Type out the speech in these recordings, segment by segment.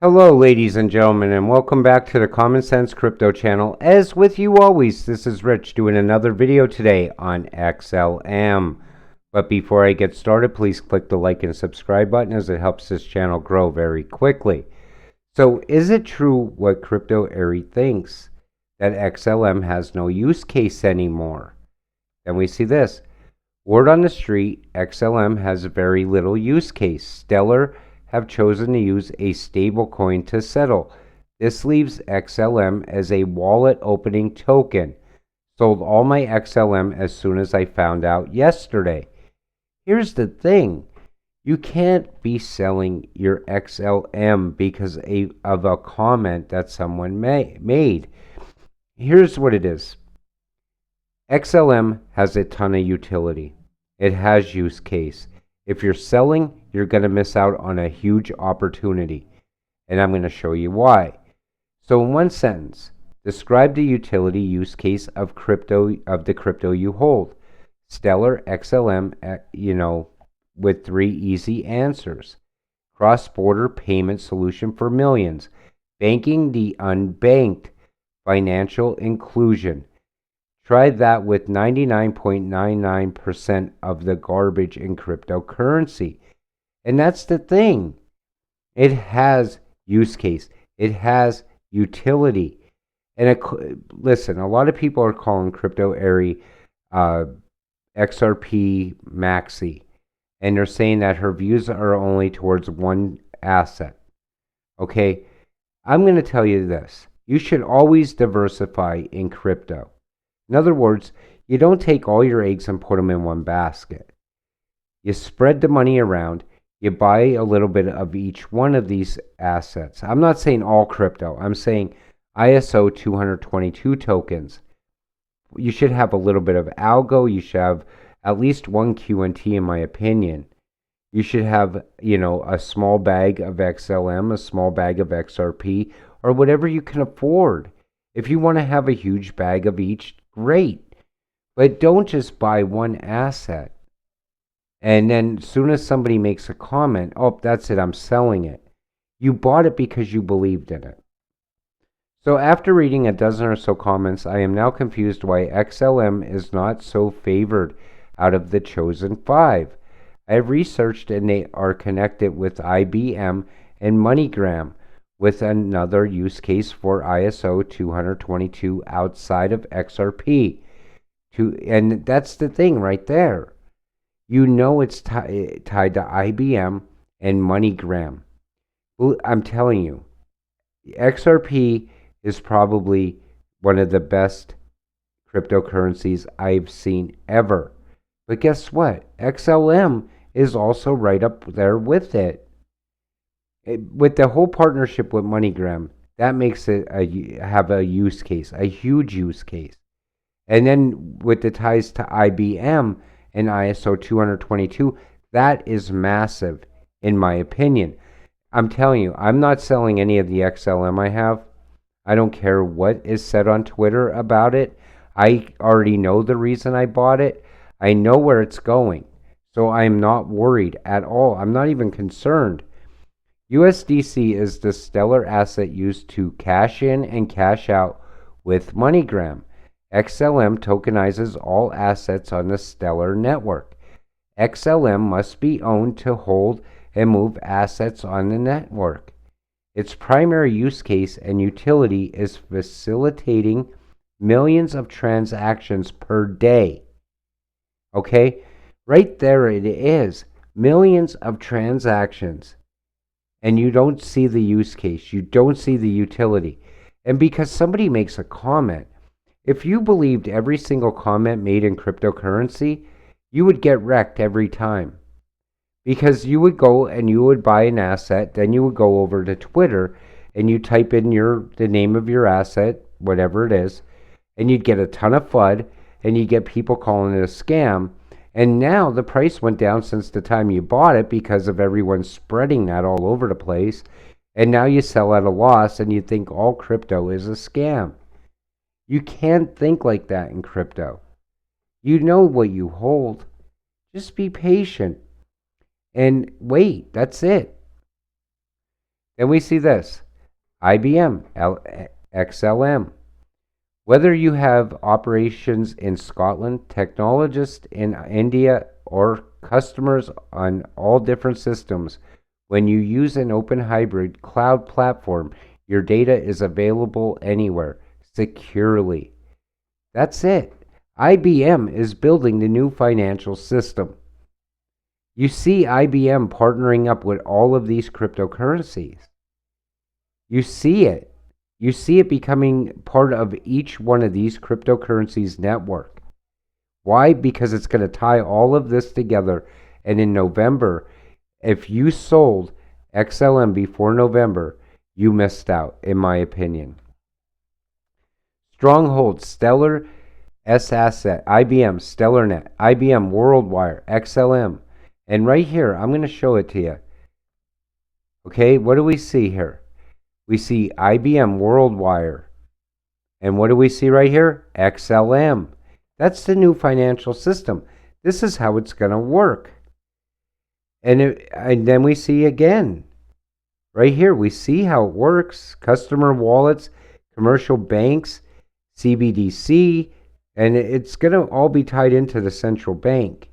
Hello, ladies and gentlemen, and welcome back to the Common Sense Crypto channel. As with you always, this is Rich doing another video today on XLM. But before I get started, please click the like and subscribe button as it helps this channel grow very quickly. So, is it true what Crypto Airy thinks, that XLM has no use case anymore? Then we see this. Word on the street, XLM has very little use case. Stellar have chosen to use a stablecoin to settle. This leaves XLM as a wallet opening token. Sold all my XLM as soon as I found out yesterday. Here's the thing. You can't be selling your XLM because of a comment that someone made. Here's what it is. XLM has a ton of utility. It has use case. If you're selling, you're going to miss out on a huge opportunity. And I'm going to show you why. So in one sentence, describe the utility use case of the crypto you hold. Stellar XLM, with 3 easy answers. Cross-border payment solution for millions. Banking the unbanked. Financial inclusion. Try that with 99.99% of the garbage in cryptocurrency. And that's the thing. It has use case. It has utility. And listen, a lot of people are calling Crypto Airy XRP Maxi. And they're saying that her views are only towards one asset. Okay, I'm going to tell you this. You should always diversify in crypto. In other words, you don't take all your eggs and put them in one basket. You spread the money around. You buy a little bit of each one of these assets. I'm not saying all crypto. I'm saying ISO 222 tokens. You should have a little bit of algo. You should have at least one QNT, in my opinion. You should have, a small bag of XLM, a small bag of XRP, or whatever you can afford. If you want to have a huge bag of each, great. But don't just buy one asset. And then as soon as somebody makes a comment, oh, that's it, I'm selling it. You bought it because you believed in it. So after reading a dozen or so comments, I am now confused why XLM is not so favored out of the chosen 5. I have researched and they are connected with IBM and MoneyGram, with another use case for ISO 222 outside of XRP. And that's the thing right there. It's tied to IBM and MoneyGram. I'm telling you, XRP is probably one of the best cryptocurrencies I've seen ever. But guess what? XLM is also right up there with it. With the whole partnership with MoneyGram, that makes it have a use case, a huge use case. And then with the ties to IBM and ISO 222, that is massive, in my opinion. I'm telling you, I'm not selling any of the XLM I have. I don't care what is said on Twitter about it. I already know the reason I bought it. I know where it's going. So I'm not worried at all. I'm not even concerned. USDC is the stellar asset used to cash in and cash out with MoneyGram. XLM tokenizes all assets on the Stellar network. XLM must be owned to hold and move assets on the network. Its primary use case and utility is facilitating millions of transactions per day. Okay? Right there it is. Millions of transactions. And you don't see the use case. You don't see the utility. And because somebody makes a comment, if you believed every single comment made in cryptocurrency, you would get wrecked every time. Because you would go and you would buy an asset, then you would go over to Twitter and you type in the name of your asset, whatever it is, and you'd get a ton of FUD and you'd get people calling it a scam. And now the price went down since the time you bought it because of everyone spreading that all over the place. And now you sell at a loss and you think all crypto is a scam. You can't think like that in crypto. You know what you hold. Just be patient and wait. That's it. Then we see this, IBM, XLM. Whether you have operations in Scotland, technologists in India, or customers on all different systems, when you use an open hybrid cloud platform, your data is available anywhere, securely. That's it. IBM is building the new financial system. You see IBM partnering up with all of these cryptocurrencies. You see it. You see it becoming part of each one of these cryptocurrencies network. Why? Because it's going to tie all of this together. And in November, if you sold XLM before November, you missed out, in my opinion. Stronghold, Stellar, S Asset, IBM, StellarNet, IBM, WorldWire, XLM. And right here, I'm going to show it to you. Okay, what do we see here? We see IBM, WorldWire. And what do we see right here? XLM. That's the new financial system. This is how it's going to work. And then we see again, right here, we see how it works. Customer wallets, commercial banks, CBDC, and it's going to all be tied into the central bank.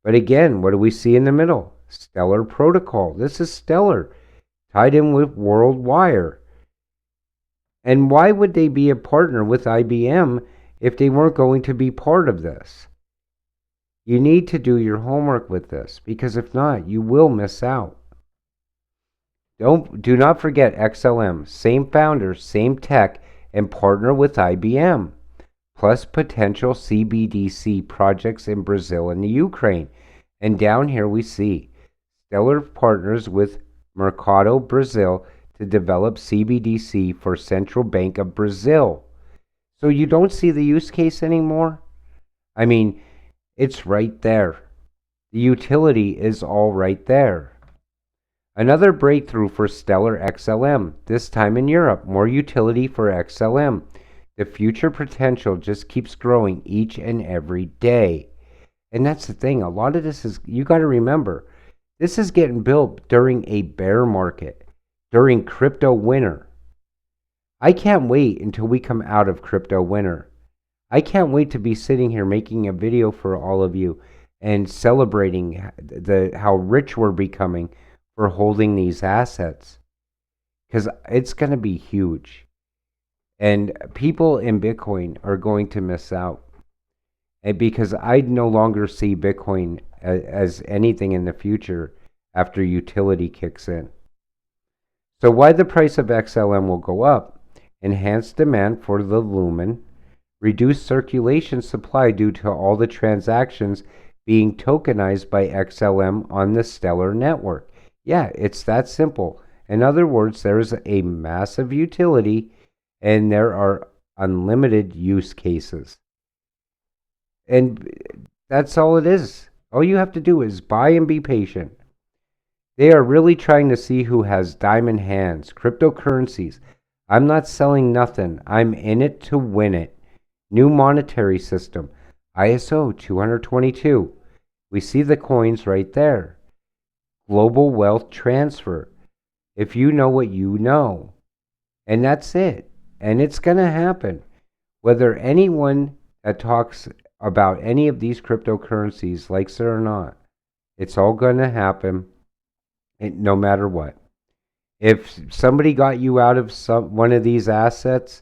But again, what do we see in the middle? Stellar Protocol. This is Stellar, tied in with WorldWire. And why would they be a partner with IBM if they weren't going to be part of this? You need to do your homework with this, because if not, you will miss out. Do not forget XLM, same founder, same tech, and partner with IBM, plus potential CBDC projects in Brazil and the Ukraine. And down here we see Stellar partners with Mercado Brazil to develop CBDC for Central Bank of Brazil. So you don't see the use case anymore? I mean, it's right there. The utility is all right there. Another breakthrough for Stellar XLM, this time in Europe, more utility for XLM. The future potential just keeps growing each and every day. And that's the thing, a lot of this is, you got to remember, this is getting built during a bear market, during crypto winter. I can't wait until we come out of crypto winter. I can't wait to be sitting here making a video for all of you and celebrating how rich we're becoming for holding these assets. Because it's going to be huge. And people in Bitcoin are going to miss out. And because I no longer see Bitcoin as anything in the future after utility kicks in. So why the price of XLM will go up? Enhanced demand for the Lumen, reduced circulation supply due to all the transactions being tokenized by XLM on the Stellar network. Yeah, it's that simple. In other words, there is a massive utility and there are unlimited use cases. And that's all it is. All you have to do is buy and be patient. They are really trying to see who has diamond hands, cryptocurrencies. I'm not selling nothing. I'm in it to win it. New monetary system, ISO 222. We see the coins right there. Global wealth transfer. If you know what you know. And that's it. And it's going to happen. Whether anyone that talks about any of these cryptocurrencies likes it or not, it's all going to happen no matter what. If somebody got you out of one of these assets,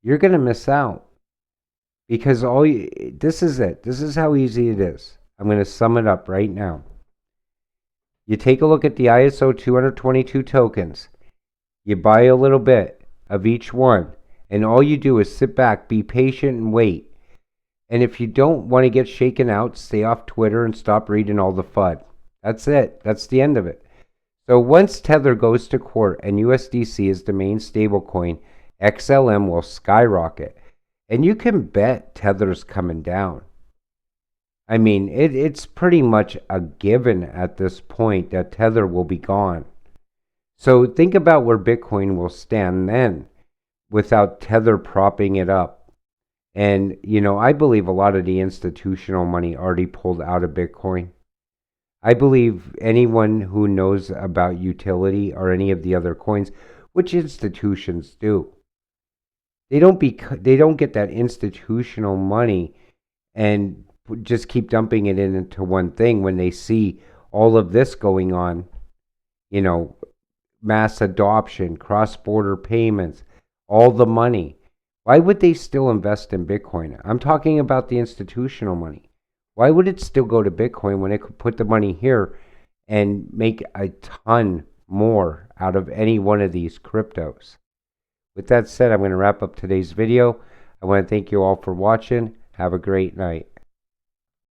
you're going to miss out. Because this is it. This is how easy it is. I'm going to sum it up right now. You take a look at the ISO 222 tokens. You buy a little bit of each one. And all you do is sit back, be patient, and wait. And if you don't want to get shaken out, stay off Twitter and stop reading all the FUD. That's it. That's the end of it. So once Tether goes to court and USDC is the main stablecoin, XLM will skyrocket. And you can bet Tether's coming down. I mean, it's pretty much a given at this point that Tether will be gone. So think about where Bitcoin will stand then without Tether propping it up. And, I believe a lot of the institutional money already pulled out of Bitcoin. I believe anyone who knows about utility or any of the other coins, which institutions do, they don't get that institutional money and just keep dumping it into one thing when they see all of this going on, you know, mass adoption, cross-border payments, all the money. Why would they still invest in Bitcoin? I'm talking about the institutional money. Why would it still go to Bitcoin when it could put the money here and make a ton more out of any one of these cryptos? With that said, I'm going to wrap up today's video. I want to thank you all for watching. Have a great night.